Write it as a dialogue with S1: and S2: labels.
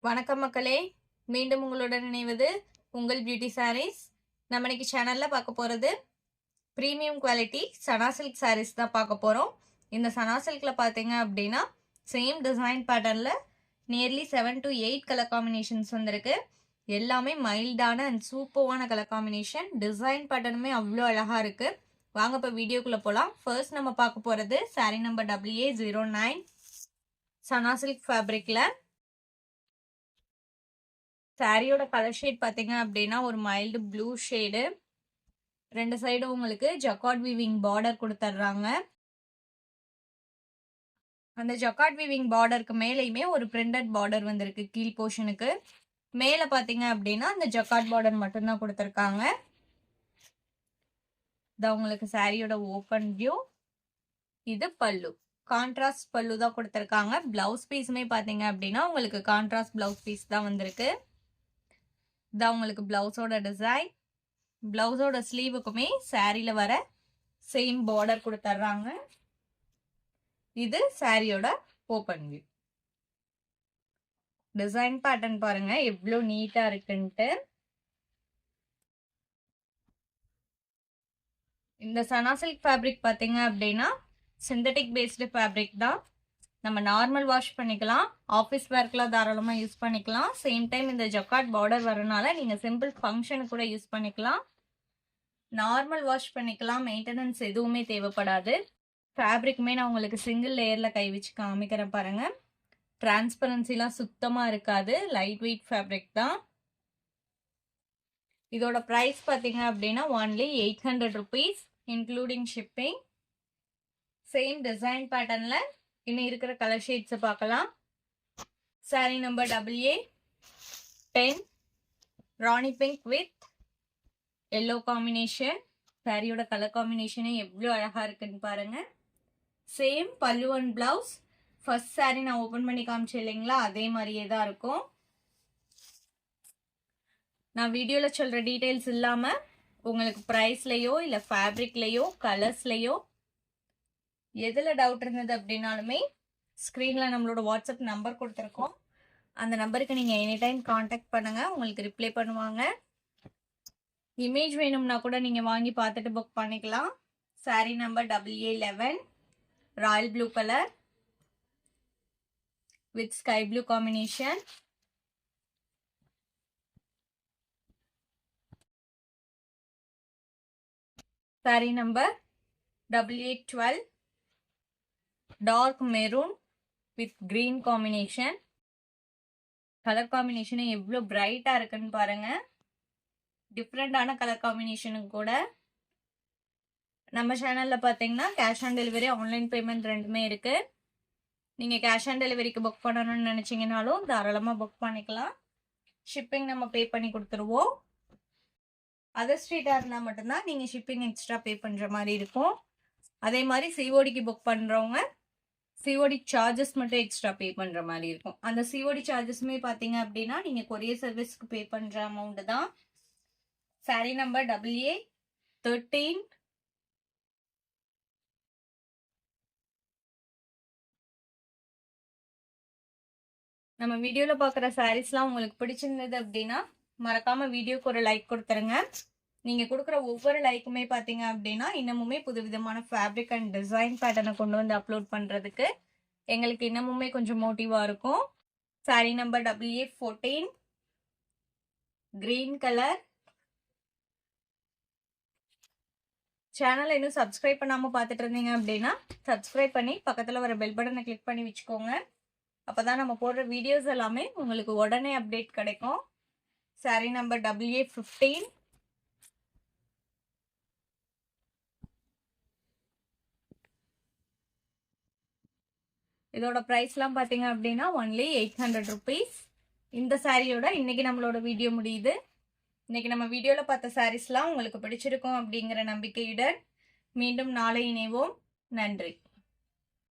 S1: வணக்கம் மக்களே, மீண்டும் உங்களுடன் இணைவது உங்கள் பியூட்டி சாரீஸ். நம்ம இன்னைக்கு சேனல்ல பார்க்க போறது premium quality Sana silk sarees தான் பார்க்க போறோம். இந்த சனா சில்க்ல பார்த்தீங்க அப்படின்னா சேம் டிசைன் பேட்டர்ன்ல நியர்லி 7 to 8 கலர் காம்பினேஷன்ஸ் வந்திருக்கு. எல்லாமே மைல்டான அண்ட் சூப்பரான கலர் காம்பினேஷன். டிசைன் பேட்டர்னுமே அவ்வளோ அழகா இருக்கு. வாங்க இப்போ வீடியோக்குள்ள போகலாம். ஃபர்ஸ்ட் நம்ம பார்க்க போறது சாரீ நம்பர் AA09 சனா சில்க் ஃபேப்ரிக்ல. சாரியோட கலர் ஷேட் பார்த்தீங்க அப்படின்னா ஒரு மைல்டு ப்ளூ ஷேடு. ரெண்டு சைடும் உங்களுக்கு ஜக்கார்ட் வீவிங் பார்டர் கொடுத்துட்றாங்க. அந்த ஜக்கார்ட் வீவிங் பார்டருக்கு மேலேயுமே ஒரு பிரிண்டட் பார்டர் வந்திருக்கு. கீழ் போர்ஷனுக்கு மேலே பார்த்தீங்க அப்படின்னா அந்த ஜக்கார்ட் பார்டர் மட்டும்தான் கொடுத்துருக்காங்க. இது உங்களுக்கு சாரியோட ஓப்பன் வியூ. இது பல்லு, கான்ட்ராஸ்ட் பல்லு தான் கொடுத்துருக்காங்க. பிளவுஸ் பீஸுமே பார்த்தீங்க அப்படின்னா உங்களுக்கு கான்ட்ராஸ்ட் பிளவுஸ் பீஸ் தான் வந்திருக்கு. இதான் உங்களுக்கு பிளவுஸோட டிசைன். பிளவுஸோட ஸ்லீவுக்குமே சாரியில வர சேம் பார்டர் கொடுத்துட்றாங்க. இது சாரியோட ஓப்பன் வியூ. டிசைன் பேட்டர்ன் பாருங்க எவ்வளோ நீட்டா இருக்குன்ட்டு. இந்த சனா சில்க் ஃபேப்ரிக் பார்த்தீங்க அப்படின்னா சிந்தட்டிக் பேஸ்டு ஃபேப்ரிக் தான். நம்ம நார்மல் வாஷ் பண்ணிக்கலாம், ஆஃபீஸ் வேர்க்கெலாம் தாராளமாக யூஸ் பண்ணிக்கலாம். சேம் டைம் இந்த ஜக்கார்ட் பார்டர் வரனால நீங்கள் சிம்பிள் ஃபங்க்ஷனுக்கு கூட யூஸ் பண்ணிக்கலாம். நார்மல் வாஷ் பண்ணிக்கலாம், மெயின்டெனன்ஸ் எதுவுமே தேவைப்படாது. ஃபேப்ரிக்குமே நான் உங்களுக்கு சிங்கிள் லேயரில் கை வச்சு காமிக்கிறேன் பாருங்க. டிரான்ஸ்பரன்சிலாம் சுத்தமாக இருக்காது. லைட் வெயிட் ஃபேப்ரிக் தான். இதோட ப்ரைஸ் பார்த்தீங்க அப்படின்னா only 800 rupees including shipping. Same design பேட்டர்னில் இன்னும் இருக்கிற கலர் ஷேட்ஸை பார்க்கலாம். Sari number AA10 Rani pink with yellow combination. சாரியோட கலர் காம்பினேஷனே எவ்வளோ அழகா இருக்குன்னு பாருங்க. சேம் பல்லு அண்ட் பிளவுஸ். ஃபர்ஸ்ட் சாரீ நான் ஓப்பன் பண்ணி காமிச்சேன் இல்லைங்களா, அதே மாதிரியே தான் இருக்கும். நான் வீடியோவில் சொல்கிற டீட்டெயில்ஸ் இல்லாமல் உங்களுக்கு ப்ரைஸ்லையோ இல்லை ஃபேப்ரிக்லையோ கலர்ஸ்லையோ எதில் டவுட் இருந்தது அப்படின்னாலுமே ஸ்க்ரீனில் நம்மளோட வாட்ஸ்அப் நம்பர் கொடுத்துருக்கோம். அந்த நம்பருக்கு நீங்கள் எனி டைம் காண்டாக்ட் பண்ணுங்கள், உங்களுக்கு ரிப்ளை பண்ணுவாங்க. இமேஜ் வேணும்னா கூட நீங்கள் வாங்கி பார்த்துட்டு புக் பண்ணிக்கலாம். Saree number AA11 royal blue colour with sky blue combination. Saree number AA12 dark maroon with green combination. Colour காம்பினேஷனே எவ்வளோ பிரைட்டா இருக்குன்னு பாருங்க. டிஃப்ரெண்டான கலர் காம்பினேஷனுக்கு கூட. நம்ம சேனல்ல பார்த்தீங்கன்னா cash on delivery, online payment ரெண்டுமே இருக்கு. நீங்க கேஷ் ஆன் டெலிவரிக்கு புக் பண்ணணும்னு நினைச்சீங்கனாலும் தாராளமாக புக் பண்ணிக்கலாம். ஷிப்பிங் நம்ம பே பண்ணி கொடுத்துருவோம். அதர் ஸ்ட்ரீட்டாக இருந்தால் மட்டும்தான் நீங்கள் ஷிப்பிங் எக்ஸ்ட்ரா பே பண்ணுற மாதிரி இருக்கும். அதே மாதிரி சிஓடிக்கு புக் பண்ணுறவங்க சிஓடி சார்ஜஸ் மட்டும் எக்ஸ்ட்ரா பே பண்ணுற மாதிரி இருக்கும். அந்த சிஓடி சார்ஜஸுமே பார்த்தீங்க அப்படின்னா நீங்கள் கொரியர் சர்வீஸ்க்கு பே பண்ணுற அமௌண்ட் தான். சாரீ நம்பர் AA13 நம்ம வீடியோவில் பார்க்குற சாரீஸ்லாம் உங்களுக்கு பிடிச்சிருந்தது அப்படின்னா மறக்காமல் வீடியோக்கு ஒரு லைக் கொடுத்துருங்க. நீங்கள் கொடுக்குற ஒவ்வொரு லைக்குமே பார்த்தீங்க அப்படின்னா இன்னமுமே புதுவிதமான ஃபேப்ரிக் அண்ட் டிசைன் பேட்டர்னை கொண்டு வந்து அப்லோட் பண்ணுறதுக்கு எங்களுக்கு இன்னமுமே கொஞ்சம் மோட்டிவாக இருக்கும். Sari number AA14 green colour. சேனலை இன்னும் சப்ஸ்கிரைப் பண்ணாமல் பார்த்துட்டு இருந்தீங்க அப்படின்னா சப்ஸ்கிரைப் பண்ணி பக்கத்தில் வர பெல் பட்டனை கிளிக் பண்ணி வச்சுக்கோங்க. அப்போ தான் நம்ம போடுற வீடியோஸ் எல்லாமே உங்களுக்கு உடனே அப்டேட் கிடைக்கும். சாரீ நம்பர் AA15 இதோட ப்ரைஸ்லாம் பார்த்தீங்க அப்படின்னா ஒன்லி 800 rupees. இந்த சாரியோட இன்னைக்கு நம்மளோட வீடியோ முடியுது. இன்னைக்கு நம்ம வீடியோவில் பார்த்த சாரீஸ்லாம் உங்களுக்கு பிடிச்சிருக்கும் அப்படிங்கிற நம்பிக்கையுடன் மீண்டும் நாளை இணைவோம். நன்றி.